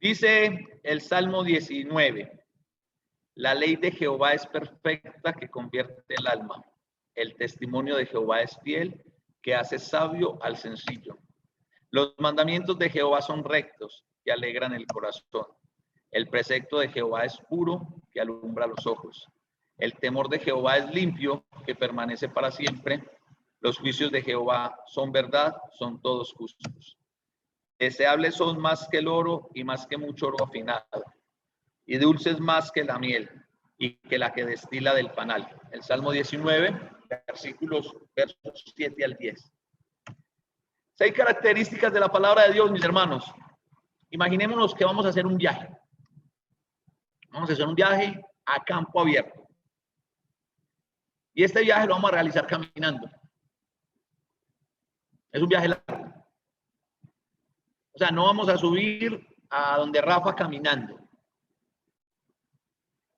Dice el Salmo 19, la ley de Jehová es perfecta que convierte el alma. El testimonio de Jehová es fiel que hace sabio al sencillo. Los mandamientos de Jehová son rectos que alegran el corazón. El precepto de Jehová es puro que alumbra los ojos. El temor de Jehová es limpio que permanece para siempre. Los juicios de Jehová son verdad, son todos justos. Deseables son más que el oro y más que mucho oro afinado, y dulces más que la miel y que la que destila del panal. El Salmo 19, versos 7 al 10. 6 características de la palabra de Dios, mis hermanos. Imaginémonos que vamos a hacer un viaje. Vamos a hacer un viaje a campo abierto. Y este viaje lo vamos a realizar caminando. Es un viaje largo. O sea, no vamos a subir a donde Rafa caminando.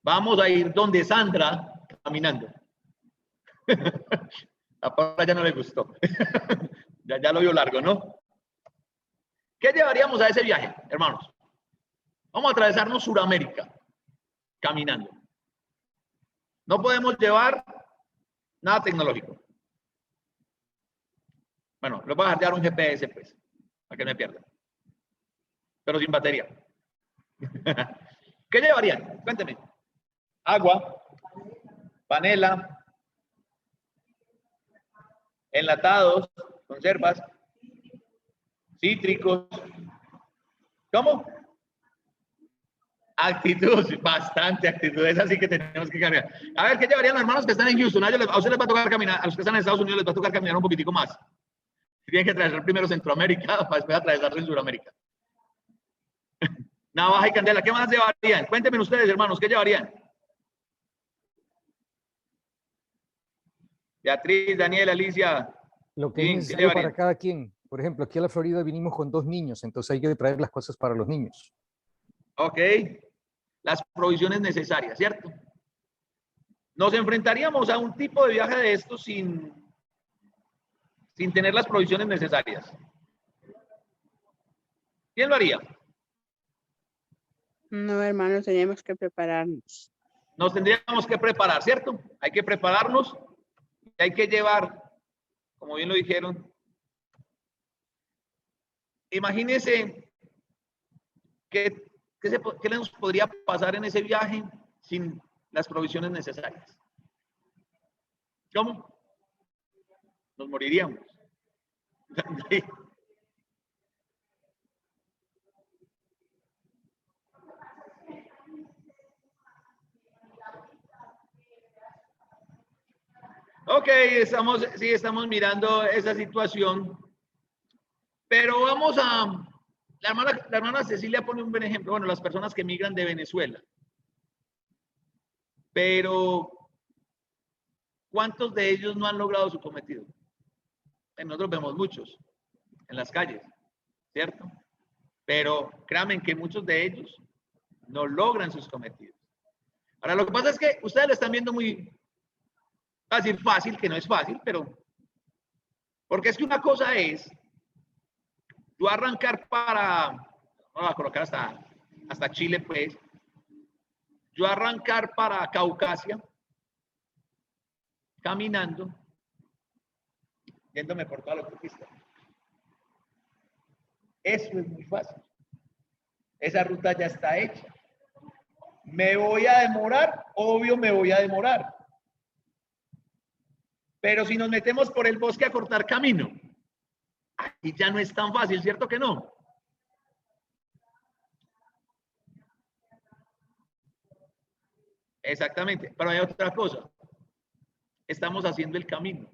Vamos a ir donde Sandra caminando. A Paula ya no le gustó. ya lo vio largo, ¿no? ¿Qué llevaríamos a ese viaje, hermanos? Vamos a atravesarnos Sudamérica caminando. No podemos llevar nada tecnológico. Bueno, les voy a dejar llevar un GPS, pues, para que no me pierdan. Pero sin batería. ¿Qué llevarían? Cuéntenme. Agua, panela, enlatados, conservas, cítricos. ¿Cómo? Actitud, bastante actitud. Es así que tenemos que cambiar. A ver, ¿qué llevarían los hermanos que están en Houston? A ustedes les va a tocar caminar, a los que están en Estados Unidos les va a tocar caminar un poquitico más. Tienen que atravesar primero Centroamérica para después atravesar en Sudamérica. Navaja y candela, ¿qué más llevarían? Cuéntenme ustedes, hermanos, ¿qué llevarían? Beatriz, Daniel, Alicia. Lo que es necesario para cada quien. Por ejemplo, aquí a la Florida vinimos con 2 niños, entonces hay que traer las cosas para los niños. Ok. Las provisiones necesarias, ¿cierto? Nos enfrentaríamos a un tipo de viaje de estos sin tener las provisiones necesarias. ¿Quién lo haría? No, hermanos, teníamos que prepararnos. Nos tendríamos que preparar, ¿cierto? Hay que prepararnos y hay que llevar, como bien lo dijeron. Imagínense qué nos podría pasar en ese viaje sin las provisiones necesarias. ¿Cómo? Nos moriríamos. Ok, estamos mirando esa situación, pero vamos a, la hermana Cecilia pone un buen ejemplo, bueno, las personas que migran de Venezuela, pero ¿cuántos de ellos no han logrado su cometido? Nosotros vemos muchos en las calles, ¿cierto? Pero créanme que muchos de ellos no logran sus cometidos. Ahora, lo que pasa es que ustedes lo están viendo muy fácil, que no es fácil, pero porque es que una cosa es tú arrancar vamos a colocar hasta Chile, pues, yo arrancar para Caucasia, caminando, yéndome por toda la autopista. Eso es muy fácil. Esa ruta ya está hecha. ¿Me voy a demorar? Obvio me voy a demorar. Pero si nos metemos por el bosque a cortar camino, ahí ya no es tan fácil, ¿cierto que no? Exactamente, pero hay otra cosa. Estamos haciendo el camino.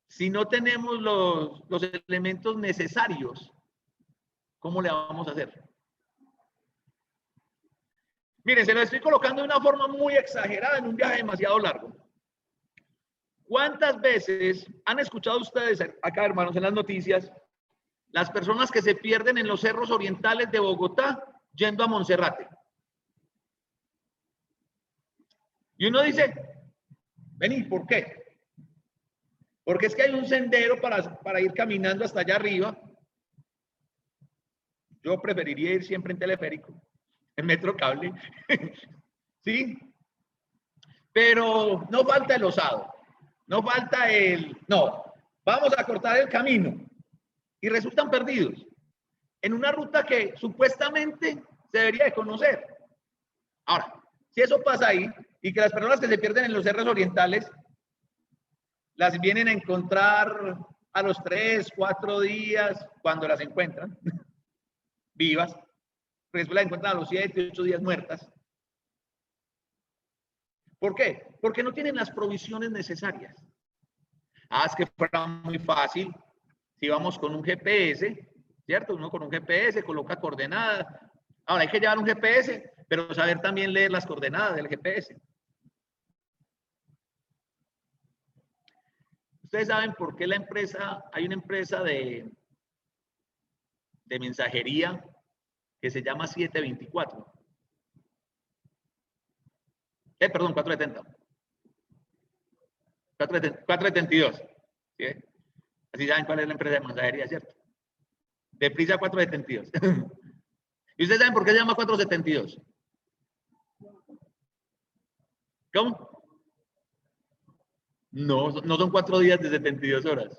Si no tenemos los elementos necesarios, ¿cómo le vamos a hacer? Miren, se lo estoy colocando de una forma muy exagerada en un viaje demasiado largo. ¿Cuántas veces han escuchado ustedes acá, hermanos, en las noticias, las personas que se pierden en los cerros orientales de Bogotá yendo a Monserrate? Y uno dice, vení, ¿por qué? Porque es que hay un sendero para ir caminando hasta allá arriba. Yo preferiría ir siempre en teleférico, en metro cable. ¿Sí? Pero no falta el osado. No falta no, vamos a cortar el camino. Y resultan perdidos en una ruta que supuestamente se debería de conocer. Ahora, si eso pasa ahí y que las personas que se pierden en los cerros orientales las vienen a encontrar a los 3, 4 días cuando las encuentran vivas, después las encuentran a los 7, 8 días muertas. ¿Por qué? Porque no tienen las provisiones necesarias. Es que fuera muy fácil si vamos con un GPS, ¿cierto? Uno con un GPS coloca coordenadas. Ahora hay que llevar un GPS, pero saber también leer las coordenadas del GPS. Ustedes saben por qué hay una empresa de mensajería que se llama 724. Perdón, 470. 472. ¿Sí? Así saben cuál es la empresa de mensajería, ¿cierto? Deprisa 472. ¿Y ustedes saben por qué se llama 472? ¿Cómo? No son 4 días de 72 horas.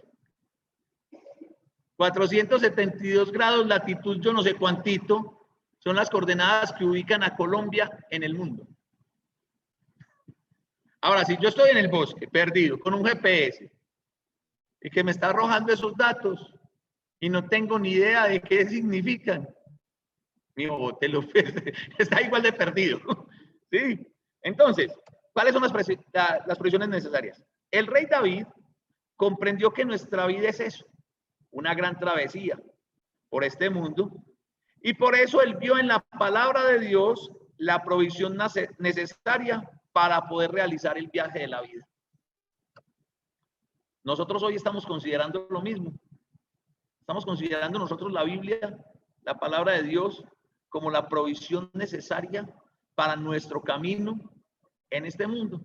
472 grados, latitud, yo no sé cuántito, son las coordenadas que ubican a Colombia en el mundo. Ahora, si yo estoy en el bosque, perdido, con un GPS, y que me está arrojando esos datos, y no tengo ni idea de qué significan, mi bote está igual de perdido. ¿Sí? Entonces, ¿cuáles son las provisiones necesarias? El rey David comprendió que nuestra vida es eso, una gran travesía por este mundo, y por eso él vio en la palabra de Dios la provisión necesaria para poder realizar el viaje de la vida. Nosotros hoy estamos considerando lo mismo. Estamos considerando nosotros la Biblia, la palabra de Dios, como la provisión necesaria para nuestro camino en este mundo.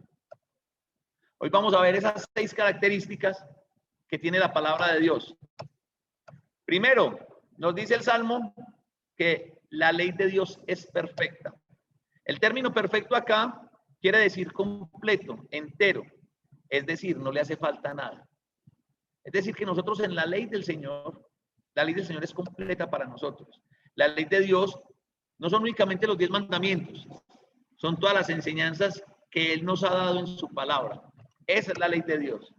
Hoy vamos a ver esas 6 características que tiene la palabra de Dios. Primero, nos dice el Salmo que la ley de Dios es perfecta. El término perfecto acá quiere decir completo, entero. Es decir, no le hace falta nada. Es decir, que nosotros en la ley del Señor es completa para nosotros. La ley de Dios no son únicamente los 10 mandamientos, son todas las enseñanzas que Él nos ha dado en su palabra. Esa es la ley de Dios.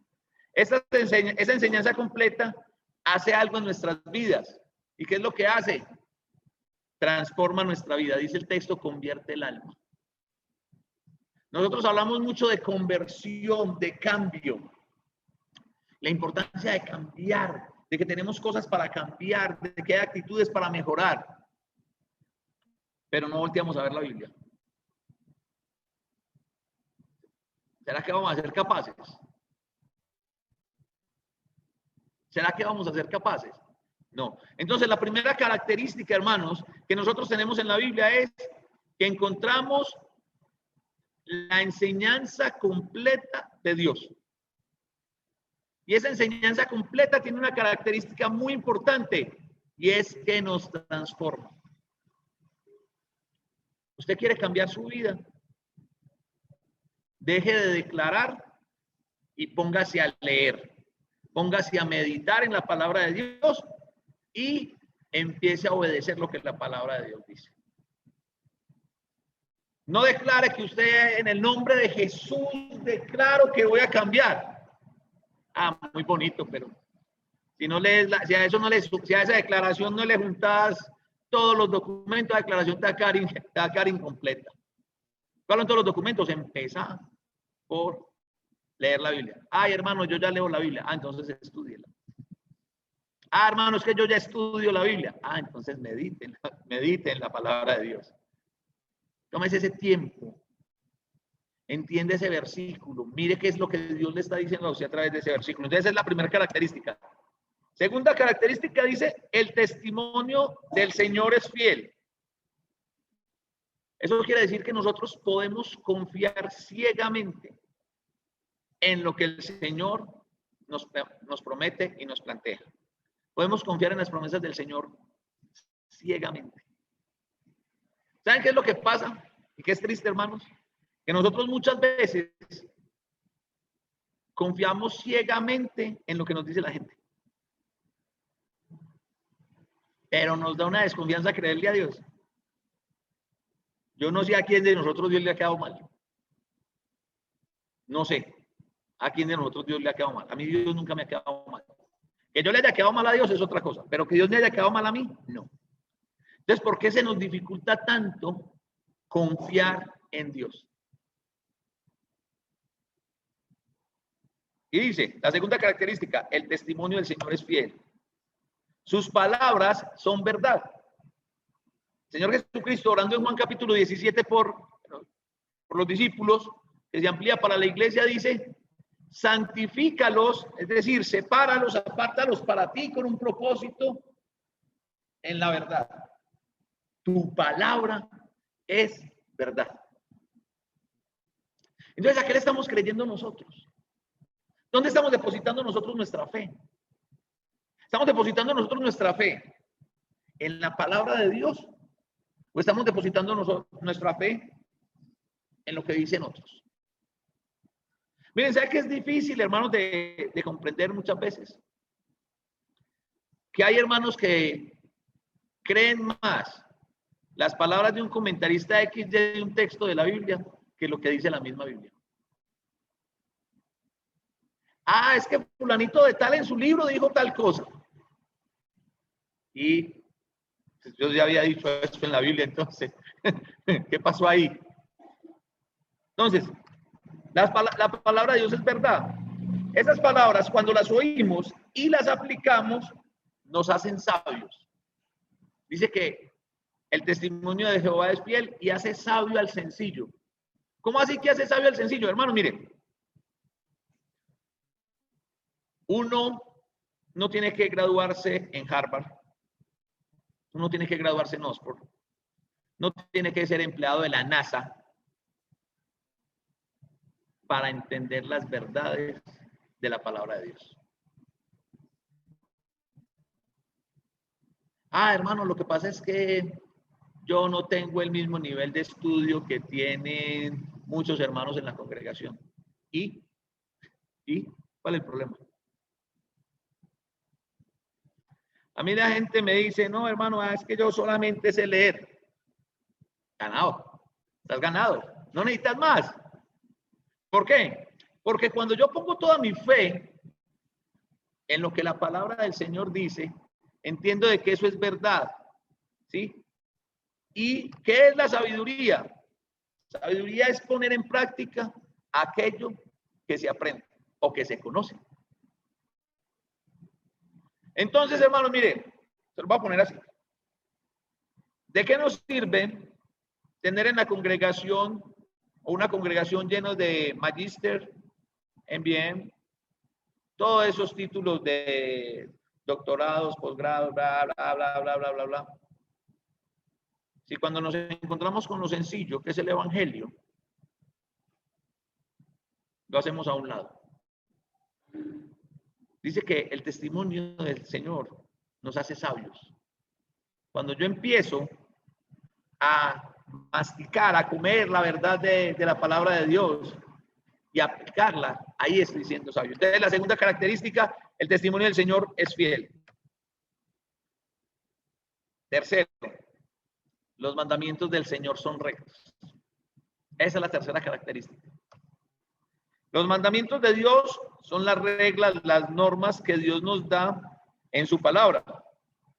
Esa enseñanza completa hace algo en nuestras vidas. ¿Y qué es lo que hace? Transforma nuestra vida. Dice el texto, convierte el alma. Nosotros hablamos mucho de conversión, de cambio. La importancia de cambiar, de que tenemos cosas para cambiar, de que hay actitudes para mejorar. Pero no volteamos a ver la Biblia. ¿Será que vamos a ser capaces? ¿Será que vamos a ser capaces? No. Entonces, la primera característica, hermanos, que nosotros tenemos en la Biblia es que encontramos la enseñanza completa de Dios. Y esa enseñanza completa tiene una característica muy importante y es que nos transforma. ¿Usted quiere cambiar su vida? Deje de declarar y póngase a leer. Póngase a meditar en la palabra de Dios y empiece a obedecer lo que la palabra de Dios dice. No declare que usted en el nombre de Jesús declaro que voy a cambiar. Muy bonito, pero si no lees si a esa declaración no le juntas todos los documentos, la declaración te va a quedar incompleta. ¿Cuáles son todos los documentos? Empieza por leer la Biblia. Hermano, yo ya leo la Biblia. Entonces estúdiela. Hermano, es que yo ya estudio la Biblia. Entonces medite en la palabra de Dios. Tómese ese tiempo. Entiende ese versículo. Mire qué es lo que Dios le está diciendo a usted a través de ese versículo. Entonces, esa es la primera característica. Segunda característica dice, el testimonio del Señor es fiel. Eso quiere decir que nosotros podemos confiar ciegamente en lo que el Señor nos promete y nos plantea. Podemos confiar en las promesas del Señor ciegamente. ¿Saben qué es lo que pasa? Y qué es triste, hermanos, que nosotros muchas veces confiamos ciegamente en lo que nos dice la gente. Pero nos da una desconfianza creerle a Dios. Yo no sé a quién de nosotros Dios le ha quedado mal. No sé a quién de nosotros Dios le ha quedado mal. A mí Dios nunca me ha quedado mal. Que yo le haya quedado mal a Dios es otra cosa, pero que Dios me haya quedado mal a mí, no. Entonces, ¿por qué se nos dificulta tanto confiar en Dios? Y dice, la segunda característica, el testimonio del Señor es fiel. Sus palabras son verdad. Señor Jesucristo, orando en Juan capítulo 17 por los discípulos, que se amplía para la iglesia, dice, santifícalos, es decir, sepáralos, apártalos para ti con un propósito en la verdad. Tu palabra es verdad. Entonces, ¿a qué le estamos creyendo nosotros? ¿Dónde estamos depositando nosotros nuestra fe? ¿Estamos depositando nosotros nuestra fe en la palabra de Dios? ¿O estamos depositando nuestra fe en lo que dicen otros? Miren, ¿saben que es difícil, hermanos, de comprender muchas veces? Que hay hermanos que creen más las palabras de un comentarista X de un texto de la Biblia que lo que dice la misma Biblia. Ah, es que fulanito de tal en su libro dijo tal cosa. Y yo ya había dicho esto en la Biblia, entonces, ¿qué pasó ahí? Entonces, la palabra de Dios es verdad. Esas palabras, cuando las oímos y las aplicamos, nos hacen sabios. Dice que el testimonio de Jehová es fiel y hace sabio al sencillo. ¿Cómo así que hace sabio al sencillo? Hermanos, miren. Uno no tiene que graduarse en Harvard. Uno tiene que graduarse en Oxford. No tiene que ser empleado de la NASA para entender las verdades de la palabra de Dios. Ah, hermano, lo que pasa es que yo no tengo el mismo nivel de estudio que tienen muchos hermanos en la congregación. ¿Y cuál es el problema? A mí la gente me dice, no, hermano, es que yo solamente sé leer. Ganado. Estás ganado. No necesitas más. ¿Por qué? Porque cuando yo pongo toda mi fe en lo que la palabra del Señor dice, entiendo de que eso es verdad. ¿Sí? ¿Y qué es la sabiduría? Sabiduría es poner en práctica aquello que se aprende o que se conoce. Entonces, hermanos, mire, se lo voy a poner así. ¿De qué nos sirve tener en la congregación o una congregación llena de magíster, MBM, todos esos títulos de doctorados, posgrados, bla, bla, bla, bla, bla, bla, bla? Si cuando nos encontramos con lo sencillo, que es el evangelio, lo hacemos a un lado. Dice que el testimonio del Señor nos hace sabios. Cuando yo empiezo a masticar, a comer la verdad de la palabra de Dios y aplicarla, ahí estoy siendo sabio. Entonces, la segunda característica, el testimonio del Señor es fiel. Tercero, los mandamientos del Señor son rectos. Esa es la tercera característica. Los mandamientos de Dios son las reglas, las normas que Dios nos da en su palabra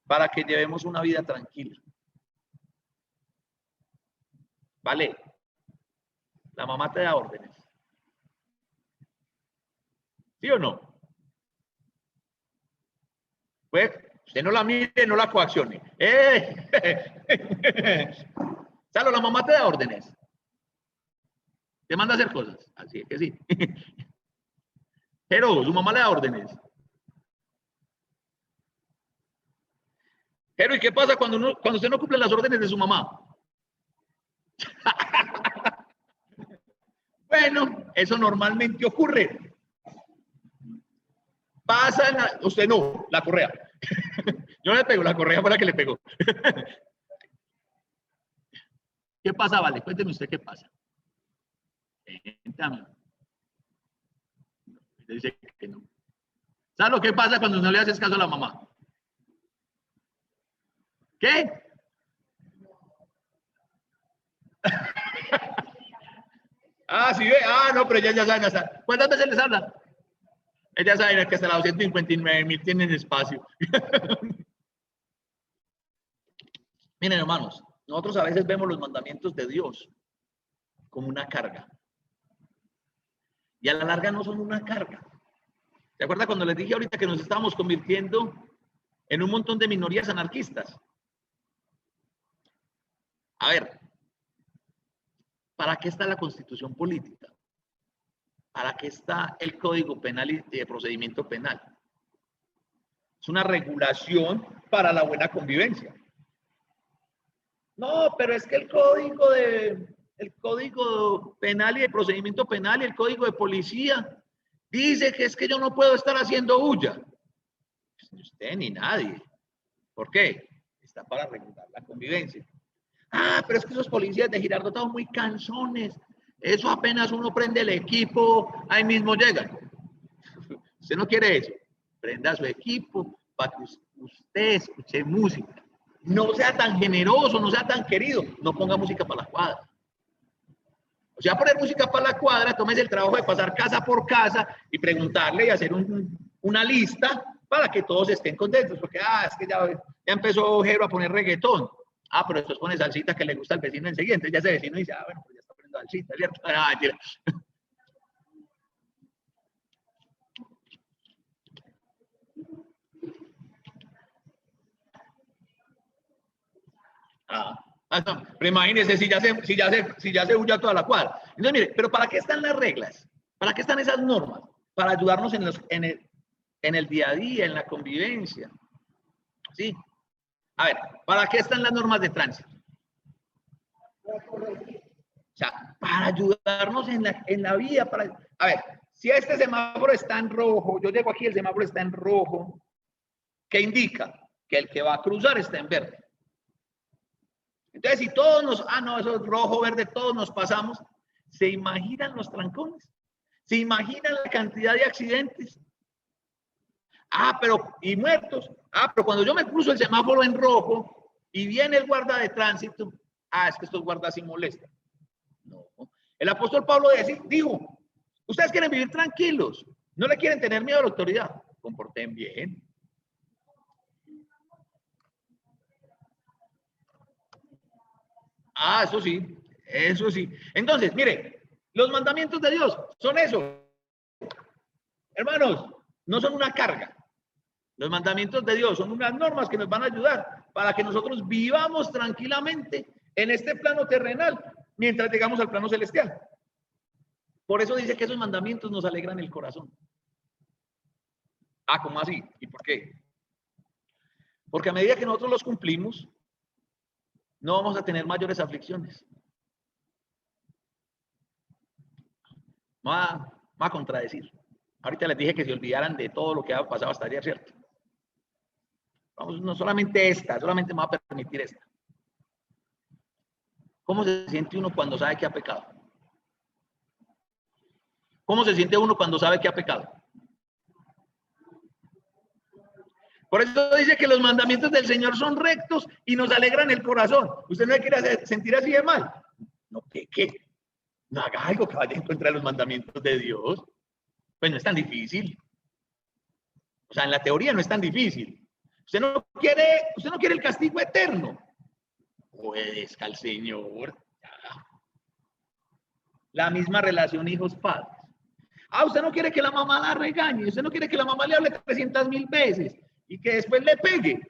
para que llevemos una vida tranquila. Vale, la mamá te da órdenes. ¿Sí o no? Pues, usted no la mire, no la coaccione. Salo, la mamá te da órdenes. Te manda a hacer cosas. Así es que sí. Pero su mamá le da órdenes. Pero ¿y qué pasa cuando usted no cumple las órdenes de su mamá? Bueno, eso normalmente ocurre. Pasa, usted no, la correa. Yo no le pego, la correa fue la que le pegó. ¿Qué pasa, Vale? Cuénteme usted qué pasa. Cuéntame. Dice que no. ¿Sabes lo que pasa cuando no le haces caso a la mamá? ¿Qué? Ah, sí, ve. Ah, no, pero ella ya sabe, ya sabe. ¿Cuántas veces les habla? Ella sabe que hasta la 259.000 tienen espacio. Miren, hermanos, nosotros a veces vemos los mandamientos de Dios como una carga. Y a la larga no son una carga. ¿Se acuerda cuando les dije ahorita que nos estábamos convirtiendo en un montón de minorías anarquistas? A ver, ¿para qué está la Constitución política? ¿Para qué está el Código Penal y de Procedimiento Penal? Es una regulación para la buena convivencia. No, pero es que el Código Penal y de Procedimiento Penal y el Código de Policía dice que es que yo no puedo estar haciendo bulla. Ni usted ni nadie. ¿Por qué? Está para regular la convivencia. Ah, pero es que esos policías de Girardot están muy cansones. Eso apenas uno prende el equipo, ahí mismo llegan. Usted no quiere eso. Prenda su equipo para que usted escuche música. No sea tan generoso, no sea tan querido. No ponga música para la cuadra. O sea, poner música para la cuadra, tómese el trabajo de pasar casa por casa y preguntarle y hacer una lista para que todos estén contentos. Porque, es que ya empezó Jero a poner reggaetón. Ah, pero después pone salsita que le gusta al vecino enseguida. Entonces ya ese vecino dice, bueno, pues ya está poniendo salsita, ¿cierto? No. Pero imagínense si ya se huya toda la cuadra. Entonces, mire, pero ¿para qué están las reglas? ¿Para qué están esas normas? Para ayudarnos en el día a día, en la convivencia. ¿Sí? A ver, ¿para qué están las normas de tránsito? O sea, para ayudarnos en la vía. A ver, si este semáforo está en rojo, yo llego aquí, el semáforo está en rojo, ¿qué indica? Que el que va a cruzar está en verde. Entonces, si todos no, eso es rojo, verde, todos nos pasamos, ¿se imaginan los trancones? ¿Se imaginan la cantidad de accidentes? Y muertos. Pero cuando yo me cruzo el semáforo en rojo y viene el guarda de tránsito, es que estos guardas sí molestan. No. El apóstol Pablo dijo, ustedes quieren vivir tranquilos, no le quieren tener miedo a la autoridad, comporten bien. Eso sí, eso sí. Entonces, mire, los mandamientos de Dios son eso. Hermanos, no son una carga. Los mandamientos de Dios son unas normas que nos van a ayudar para que nosotros vivamos tranquilamente en este plano terrenal mientras llegamos al plano celestial. Por eso dice que esos mandamientos nos alegran el corazón. ¿Cómo así? ¿Y por qué? Porque a medida que nosotros los cumplimos, no vamos a tener mayores aflicciones. Me va a contradecir. Ahorita les dije que se olvidaran de todo lo que ha pasado hasta ayer, ¿cierto? Vamos, no solamente solamente me va a permitir esta. ¿Cómo se siente uno cuando sabe que ha pecado? ¿Cómo se siente uno cuando sabe que ha pecado? Por eso dice que los mandamientos del Señor son rectos y nos alegran el corazón. ¿Usted no quiere sentir así de mal? No peque. No haga algo que vaya en contra de los mandamientos de Dios. Pues no es tan difícil. O sea, en la teoría no es tan difícil. Usted no quiere el castigo eterno. Obedezca al Señor. La misma relación hijos-padres. Usted no quiere que la mamá la regañe. Usted no quiere que la mamá le hable 300.000 veces y que después le pegue.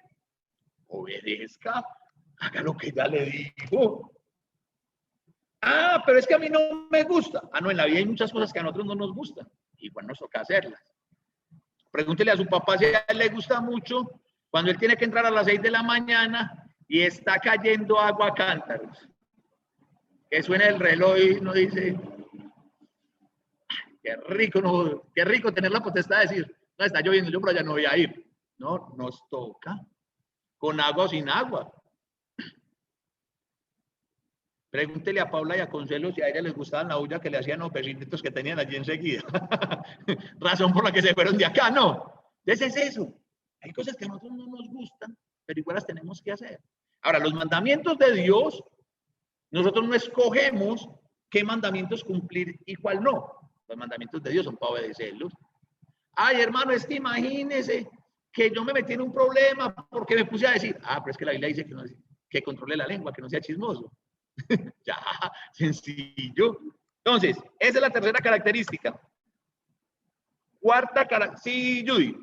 Obedezca. Haga lo que ella le dijo. Pero es que a mí no me gusta. No, en la vida hay muchas cosas que a nosotros no nos gustan. Igual nos toca hacerlas. Pregúntele a su papá si a él le gusta mucho cuando él tiene que entrar a las 6 de la mañana y está cayendo agua a cántaros. Que suena el reloj y uno dice, qué rico tener la potestad de decir, no, está lloviendo, yo por allá no voy a ir. No, nos toca. Con agua o sin agua. Pregúntele a Paula y a Consuelo si a ella les gustaban la olla que le hacían los vecinitos que tenían allí enseguida. Razón por la que se fueron de acá, no. Entonces es eso. Hay cosas que a nosotros no nos gustan, pero igual las tenemos que hacer. Ahora, los mandamientos de Dios, nosotros no escogemos qué mandamientos cumplir y cuál no. Los mandamientos de Dios son para obedecerlos. Ay, hermano, es que imagínese que yo me metí en un problema porque me puse a decir, pero es que la Biblia dice que controle la lengua, que no sea chismoso. Ya, sencillo. Entonces, esa es la tercera característica. Cuarta característica. Sí, Judy.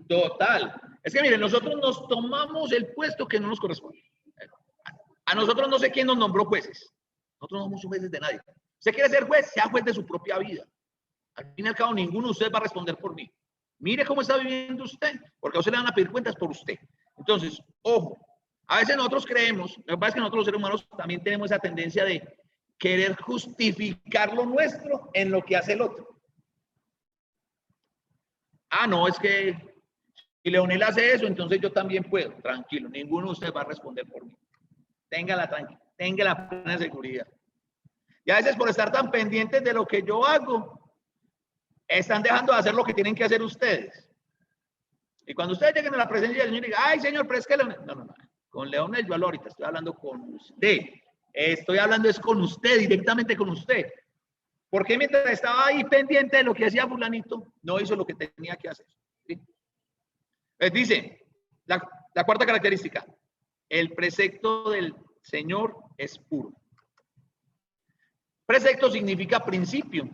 Total. Es que miren, nosotros nos tomamos el puesto que no nos corresponde. A nosotros no sé quién nos nombró jueces. Nosotros no somos jueces de nadie. Usted quiere ser juez, sea juez de su propia vida. Al fin y al cabo, ninguno de ustedes va a responder por mí. Mire cómo está viviendo usted, porque a usted le van a pedir cuentas por usted. Entonces, ojo, a veces nosotros creemos, lo que pasa es que nosotros los seres humanos también tenemos esa tendencia de querer justificar lo nuestro en lo que hace el otro. No, es que si Leonel hace eso, entonces yo también puedo. Tranquilo, ninguno de ustedes va a responder por mí. Tenga la plena seguridad. Y a veces por estar tan pendientes de lo que yo hago, están dejando de hacer lo que tienen que hacer ustedes. Y cuando ustedes lleguen a la presencia del Señor y digan, ay, Señor, pero es que Leonel... No. Con Leonel yo ahorita estoy hablando con usted. Estoy hablando es con usted, directamente con usted. Porque mientras estaba ahí pendiente de lo que hacía fulanito, no hizo lo que tenía que hacer. ¿Sí? Dice, la cuarta característica, el precepto del Señor es puro. Precepto significa principio.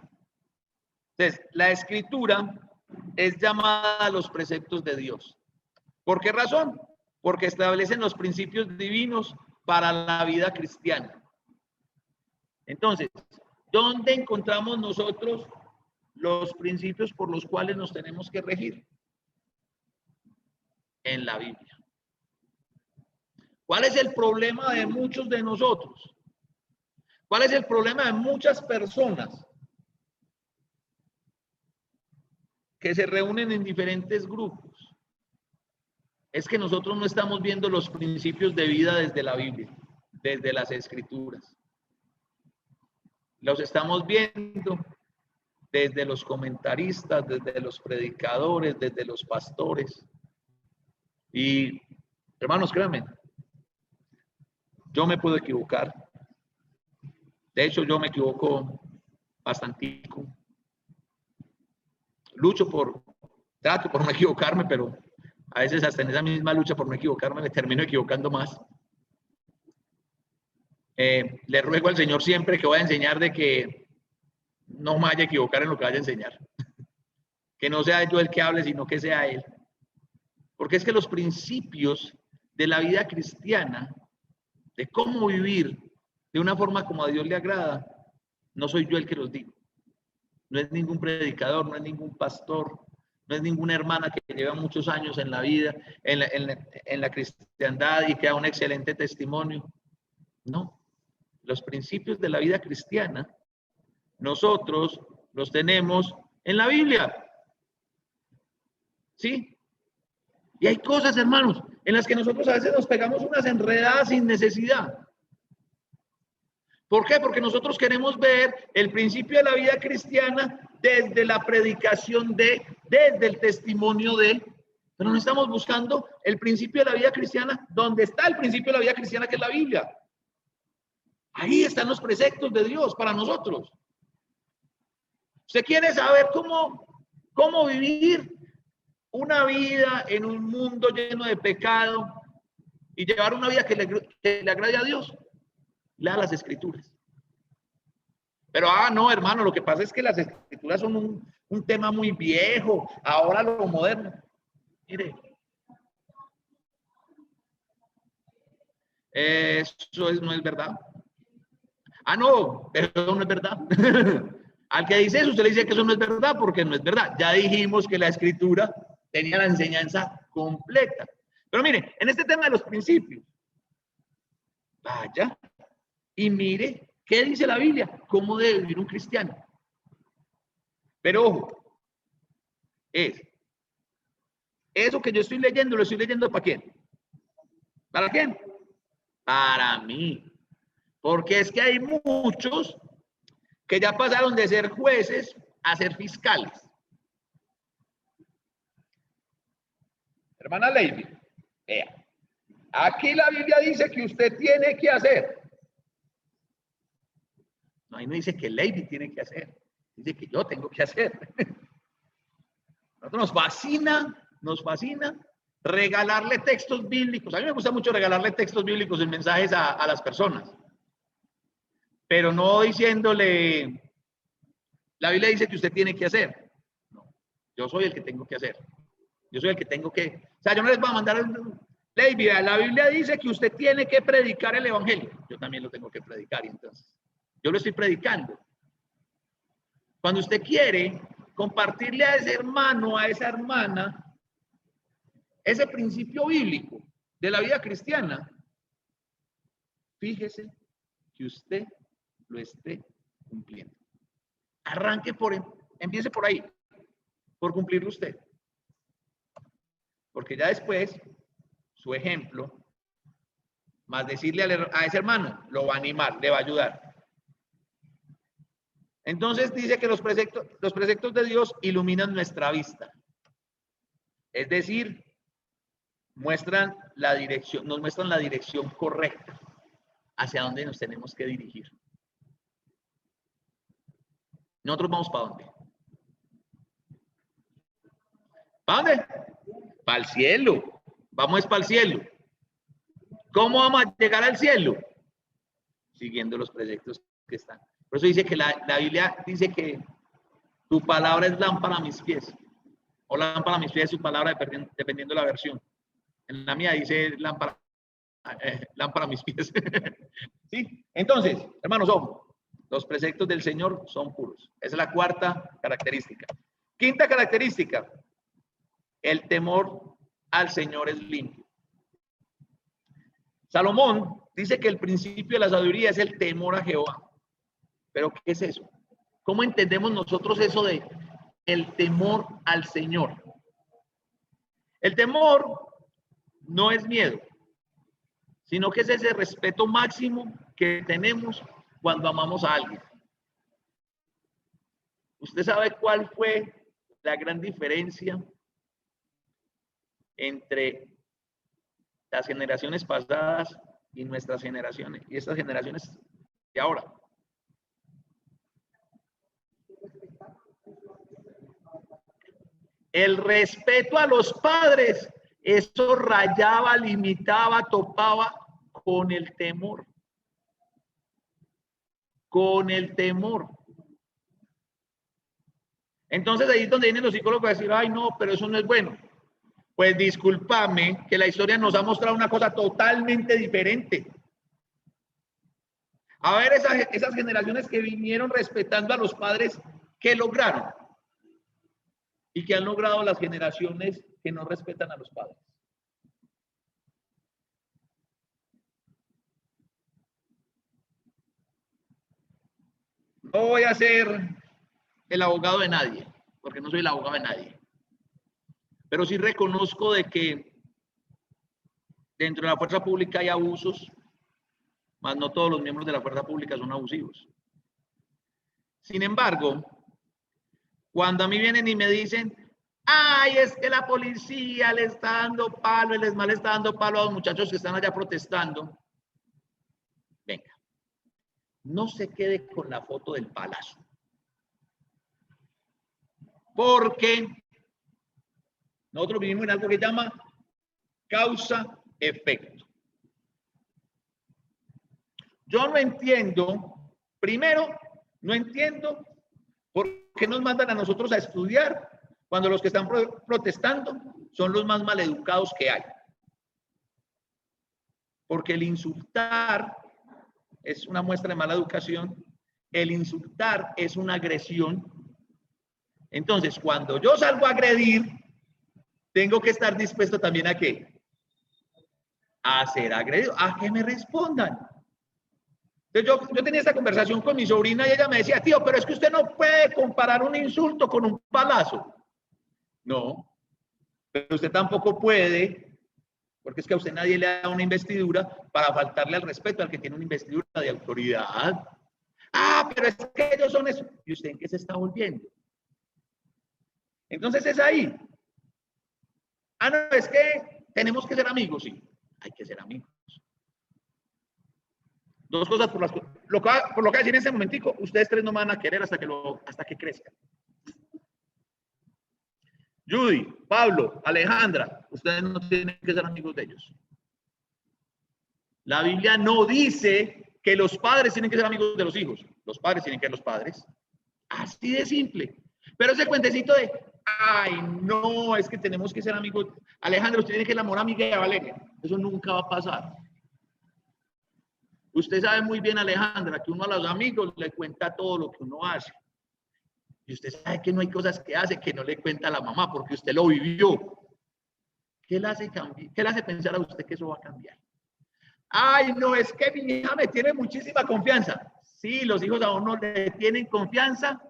Entonces, la escritura es llamada a los preceptos de Dios. ¿Por qué razón? Porque establecen los principios divinos para la vida cristiana. Entonces, ¿dónde encontramos nosotros los principios por los cuales nos tenemos que regir? En la Biblia. ¿Cuál es el problema de muchos de nosotros? ¿Cuál es el problema de muchas personas que se reúnen en diferentes grupos? Es que nosotros no estamos viendo los principios de vida desde la Biblia, desde las Escrituras. Los estamos viendo desde los comentaristas, desde los predicadores, desde los pastores. Y, hermanos, créanme, yo me puedo equivocar. De hecho, yo me equivoco bastantico. Trato por no equivocarme, pero a veces hasta en esa misma lucha por no equivocarme me termino equivocando más. Le ruego al Señor siempre que voy a enseñar de que no me vaya a equivocar en lo que vaya a enseñar. Que no sea yo el que hable, sino que sea Él. Porque es que los principios de la vida cristiana, de cómo vivir de una forma como a Dios le agrada, no soy yo el que los digo. No es ningún predicador, no es ningún pastor, no es ninguna hermana que lleva muchos años en la vida, en la cristiandad y que da un excelente testimonio. No. Los principios de la vida cristiana, nosotros los tenemos en la Biblia. ¿Sí? Y hay cosas, hermanos, en las que nosotros a veces nos pegamos unas enredadas sin necesidad. ¿Por qué? Porque nosotros queremos ver el principio de la vida cristiana desde la predicación desde el testimonio pero no estamos buscando el principio de la vida cristiana, donde está el principio de la vida cristiana, que es la Biblia. Ahí están los preceptos de Dios para nosotros. ¿Usted quiere saber cómo vivir una vida en un mundo lleno de pecado y llevar una vida que le agrade a Dios? Lea las Escrituras. Pero, no, hermano, lo que pasa es que las Escrituras son un tema muy viejo, ahora lo moderno. Mire, eso no es verdad. No, pero no es verdad. Al que dice eso, usted le dice que eso no es verdad porque no es verdad. Ya dijimos que la escritura tenía la enseñanza completa. Pero mire, en este tema de los principios, vaya y mire qué dice la Biblia, cómo debe vivir un cristiano. Pero ojo, eso que yo estoy leyendo, lo estoy leyendo ¿para quién? ¿Para quién? Para mí. Porque es que hay muchos que ya pasaron de ser jueces a ser fiscales. Hermana Lady, vea. Aquí la Biblia dice que usted tiene que hacer. No, ahí no dice que Lady tiene que hacer. Dice que yo tengo que hacer. Nosotros nos fascina regalarle textos bíblicos. A mí me gusta mucho regalarle textos bíblicos en mensajes a las personas. Pero no diciéndole, la Biblia dice que usted tiene que hacer. No, yo soy el que tengo que hacer. Yo soy el que tengo que, o sea, yo no les voy a mandar la Biblia dice que usted tiene que predicar el evangelio. Yo también lo tengo que predicar, y entonces yo lo estoy predicando. Cuando usted quiere compartirle a ese hermano, a esa hermana, ese principio bíblico de la vida cristiana, fíjese que usted lo esté cumpliendo. Empiece por ahí, por cumplirlo usted. Porque ya después, su ejemplo, más decirle a ese hermano, lo va a animar, le va a ayudar. Entonces dice que los preceptos de Dios iluminan nuestra vista. Es decir, nos muestran la dirección correcta hacia dónde nos tenemos que dirigir. Nosotros vamos ¿para dónde? ¿Para dónde? Para el cielo. Vamos para el cielo. ¿Cómo vamos a llegar al cielo? Siguiendo los preceptos que están. Por eso dice que la Biblia dice que tu palabra es lámpara a mis pies. O lámpara a mis pies, su palabra, dependiendo de la versión. En la mía dice lámpara a mis pies. ¿Sí? Entonces, hermanos, ojo, los preceptos del Señor son puros. Esa es la cuarta característica. Quinta característica, el temor al Señor es limpio. Salomón dice que el principio de la sabiduría es el temor a Jehová. ¿Pero qué es eso? ¿Cómo entendemos nosotros eso de el temor al Señor? El temor no es miedo, sino que es ese respeto máximo que tenemos cuando amamos a alguien. ¿Usted sabe cuál fue la gran diferencia entre las generaciones pasadas y nuestras generaciones y estas generaciones de ahora? El respeto a los padres, eso rayaba, limitaba, topaba con el temor. Con el temor. Entonces ahí es donde vienen los psicólogos a decir, ay no, pero eso no es bueno. Pues discúlpame que la historia nos ha mostrado una cosa totalmente diferente. A ver esas generaciones que vinieron respetando a los padres, ¿qué lograron? Y que han logrado las generaciones que no respetan a los padres. No voy a ser el abogado de nadie, porque no soy el abogado de nadie. Pero sí reconozco de que dentro de la fuerza pública hay abusos, mas no todos los miembros de la fuerza pública son abusivos. Sin embargo, cuando a mí vienen y me dicen, ay, es que la policía le está dando palo, el ESMAD le está dando palo a los muchachos que están allá protestando, venga, no se quede con la foto del palazo. Porque nosotros vivimos en algo que llama causa-efecto. Yo no entiendo, primero, no entiendo por qué nos mandan a nosotros a estudiar cuando los que están protestando son los más maleducados que hay. Porque el insultar es una muestra de mala educación el insultar es una agresión. Entonces, cuando yo salgo a agredir, tengo que estar dispuesto también a ¿qué? A ser agredido, a que me respondan. Entonces yo tenía esta conversación con mi sobrina y ella me decía, tío, pero es que usted no puede comparar un insulto con un palazo. No, pero usted tampoco puede, porque es que a usted nadie le da una investidura para faltarle al respeto al que tiene una investidura de autoridad. Ah, pero es que ellos son eso. ¿Y usted en qué se está volviendo? Entonces es ahí. Ah, no, es que tenemos que ser amigos, sí, hay que ser amigos. Dos cosas por lo que voy a decir en este momentico, ustedes tres no me van a querer hasta que crezcan. Judy, Pablo, Alejandra, ustedes no tienen que ser amigos de ellos. La Biblia no dice que los padres tienen que ser amigos de los hijos. Los padres tienen que ser los padres. Así de simple. Pero ese cuentecito de, ay, no, es que tenemos que ser amigos. Alejandra, usted tiene que ser la mejor amiga de Valeria. Eso nunca va a pasar. Usted sabe muy bien, Alejandra, que uno a los amigos le cuenta todo lo que uno hace. Y usted sabe que no hay cosas que hace que no le cuenta a la mamá porque usted lo vivió. ¿Qué le hace cambiar? ¿Qué le hace pensar a usted que eso va a cambiar? Ay, no, es que mi hija me tiene muchísima confianza. Sí, los hijos a uno le tienen confianza.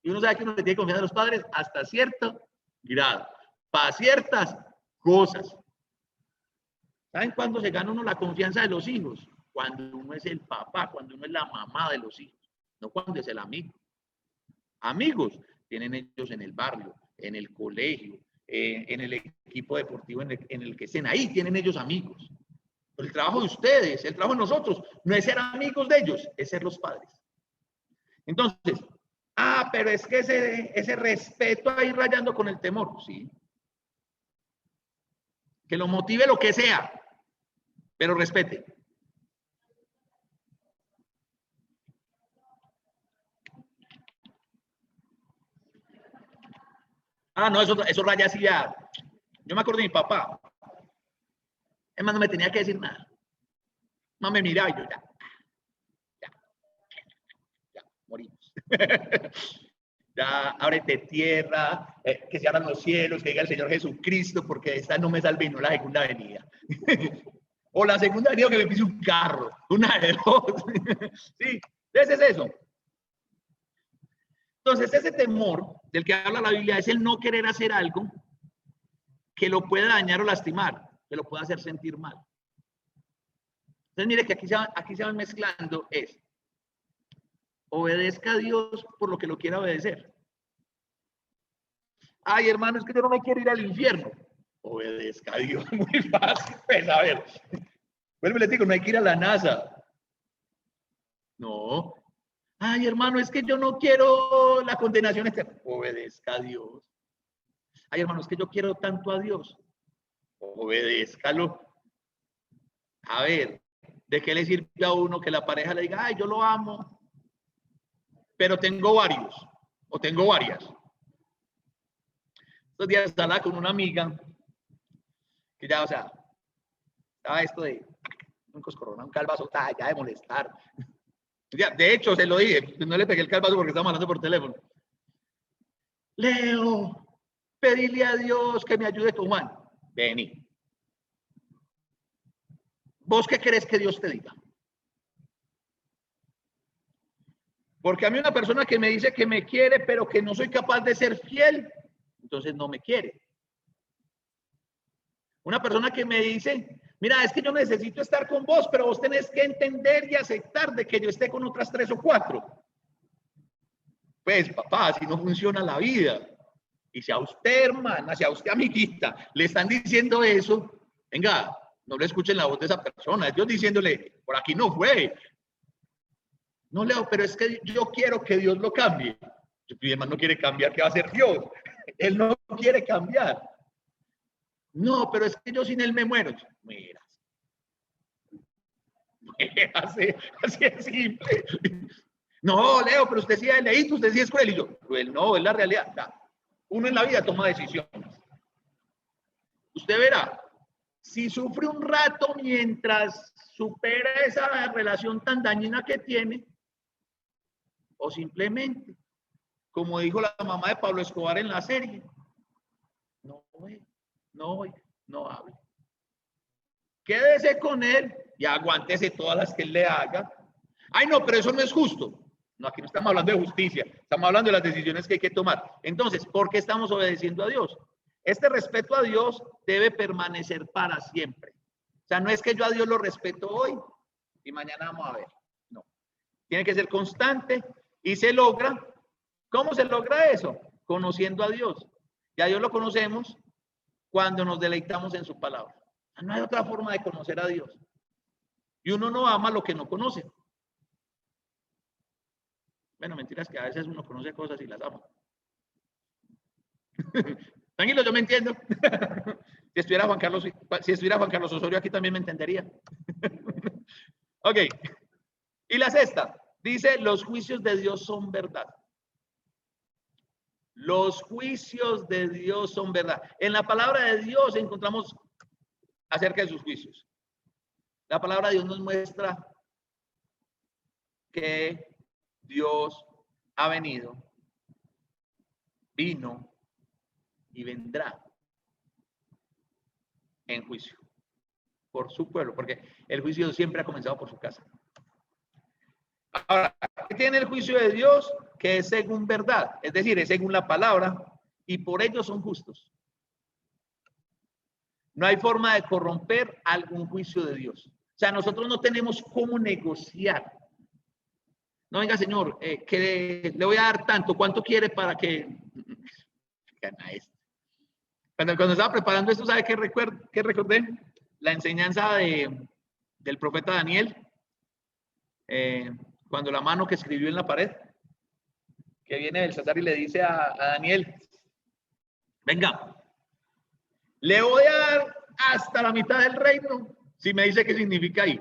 Y uno sabe que uno le tiene confianza a los padres hasta cierto grado. Para ciertas cosas. ¿Saben cuándo se gana uno la confianza de los hijos? Cuando uno es el papá, cuando uno es la mamá de los hijos. No cuando es el amigo. Amigos tienen ellos en el barrio, en el colegio, en el equipo deportivo en el que estén. Ahí tienen ellos amigos. Pero el trabajo de ustedes, el trabajo de nosotros, no es ser amigos de ellos, es ser los padres. Entonces, pero es que ese respeto ahí rayando con el temor, sí. Que lo motive lo que sea, pero respete. No, eso raya así ya. Yo me acuerdo de mi papá. Es más, no me tenía que decir nada. No me miraba y yo ya, morimos. Ya, ábrete tierra, que se abran los cielos, que diga el Señor Jesucristo, porque esta no me salve y no la segunda venida. O la segunda venida que me pise un carro, una de dos. Sí, ese es eso. Entonces, ese temor del que habla la Biblia es el no querer hacer algo que lo pueda dañar o lastimar, que lo pueda hacer sentir mal. Entonces, mire que aquí se van mezclando es, obedezca a Dios por lo que lo quiera obedecer. Ay, hermano, es que yo no me quiero ir al infierno. Obedezca a Dios, muy fácil. Pues, a ver, vuelvo y les digo, no hay que ir a la NASA. No. Ay, hermano, es que yo no quiero la condenación eterna. Obedezca a Dios. Ay, hermano, es que yo quiero tanto a Dios. Obedézcalo. A ver, ¿de qué le sirve a uno que la pareja le diga, ay, yo lo amo, pero tengo varios o tengo varias? Estos días estaba con una amiga que ya, o sea, estaba esto de un coscorrón, un calvazo, ya de molestar. Ya, de hecho, se lo dije, no le pegué el calvazo porque estábamos hablando por teléfono. Leo, pedirle a Dios que me ayude con Juan. Vení. ¿Vos qué querés que Dios te diga? Porque a mí una persona que me dice que me quiere, pero que no soy capaz de ser fiel, entonces no me quiere. Una persona que me dice, mira, es que yo necesito estar con vos, pero vos tenés que entender y aceptar de que yo esté con otras 3 o 4. Pues, papá, así no funciona la vida. Y si a usted, hermana, si a usted, amiguita, le están diciendo eso, venga, no le escuchen la voz de esa persona. Dios diciéndole, por aquí no fue. No, Leo, pero es que yo quiero que Dios lo cambie. Mi hermano no quiere cambiar, ¿qué va a hacer Dios? Él no quiere cambiar. No, pero es que yo sin él me muero. Mira. Así es simple. No, Leo, pero usted sí es leído, usted sí es cruel. Y yo, cruel no, es la realidad. Uno en la vida toma decisiones. Usted verá, si sufre un rato mientras supera esa relación tan dañina que tiene, O simplemente, como dijo la mamá de Pablo Escobar en la serie, no hable. Quédese con él y aguántese todas las que él le haga. Ay, no, pero eso no es justo. No, aquí no estamos hablando de justicia, estamos hablando de las decisiones que hay que tomar. Entonces, ¿por qué estamos obedeciendo a Dios? Este respeto a Dios debe permanecer para siempre. O sea, no es que yo a Dios lo respeto hoy y mañana vamos a ver. No. Tiene que ser constante y se logra. ¿Cómo se logra eso? Conociendo a Dios. Y a Dios lo conocemos cuando nos deleitamos en su palabra. No hay otra forma de conocer a Dios. Y uno no ama lo que no conoce. Bueno, mentiras que a veces uno conoce cosas y las ama. Tranquilo, yo me entiendo. Si estuviera Juan Carlos Osorio aquí también me entendería. Ok. Y la sexta, dice, los juicios de Dios son verdad. Los juicios de Dios son verdad. En la palabra de Dios encontramos acerca de sus juicios. La palabra de Dios nos muestra que Dios ha venido, vino y vendrá en juicio por su pueblo, porque el juicio siempre ha comenzado por su casa. Ahora, ¿qué tiene el juicio de Dios? Que es según verdad, es decir, es según la palabra, y por ello son justos. No hay forma de corromper algún juicio de Dios. O sea, nosotros no tenemos cómo negociar. No, venga, señor, que le voy a dar tanto. ¿Cuánto quiere para que gana esto? Cuando estaba preparando esto, ¿sabe qué recordé? La enseñanza del profeta Daniel. Cuando la mano que escribió en la pared, que viene Belsasar y le dice a Daniel, venga, le voy a dar hasta la mitad del reino si me dice qué significa ahí.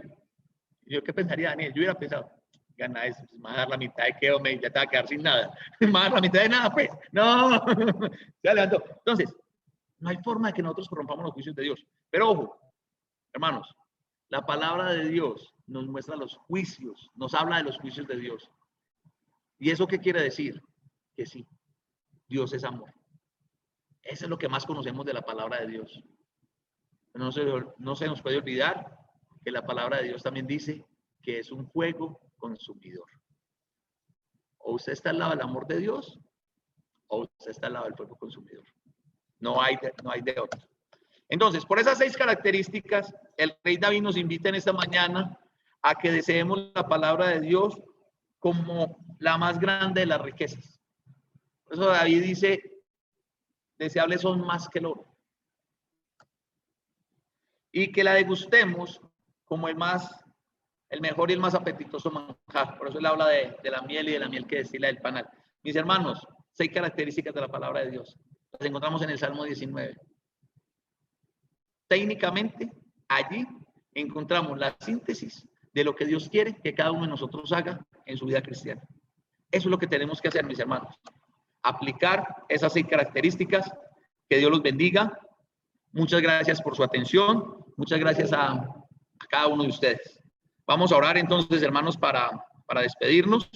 Y yo, ¿qué pensaría Daniel? Yo hubiera pensado, gana eso, pues, me va a dar la mitad de qué, hombre, ya te va a quedar sin nada. Me va a dar la mitad de nada, pues. No, se levantó. Entonces, no hay forma de que nosotros corrompamos los juicios de Dios. Pero ojo, hermanos, la palabra de Dios nos muestra los juicios, nos habla de los juicios de Dios. ¿Y eso qué quiere decir? Que sí, Dios es amor. Eso es lo que más conocemos de la palabra de Dios. No se nos puede olvidar que la palabra de Dios también dice que es un fuego consumidor. O usted está al lado del amor de Dios, o usted está al lado del fuego consumidor. No hay de otro. Entonces, por esas 6 características, el rey David nos invita en esta mañana a que deseemos la palabra de Dios como la más grande de las riquezas. Por eso David dice, deseables son más que el oro. Y que la degustemos como el mejor y el más apetitoso manjar. Por eso él habla de la miel y de la miel que destila del panal. Mis hermanos, 6 características de la palabra de Dios. Las encontramos en el Salmo 19. Técnicamente, allí encontramos la síntesis de lo que Dios quiere que cada uno de nosotros haga en su vida cristiana. Eso es lo que tenemos que hacer, mis hermanos. Aplicar esas 6 características. Que Dios los bendiga. Muchas gracias por su atención. Muchas gracias a cada uno de ustedes. Vamos a orar entonces, hermanos, para despedirnos.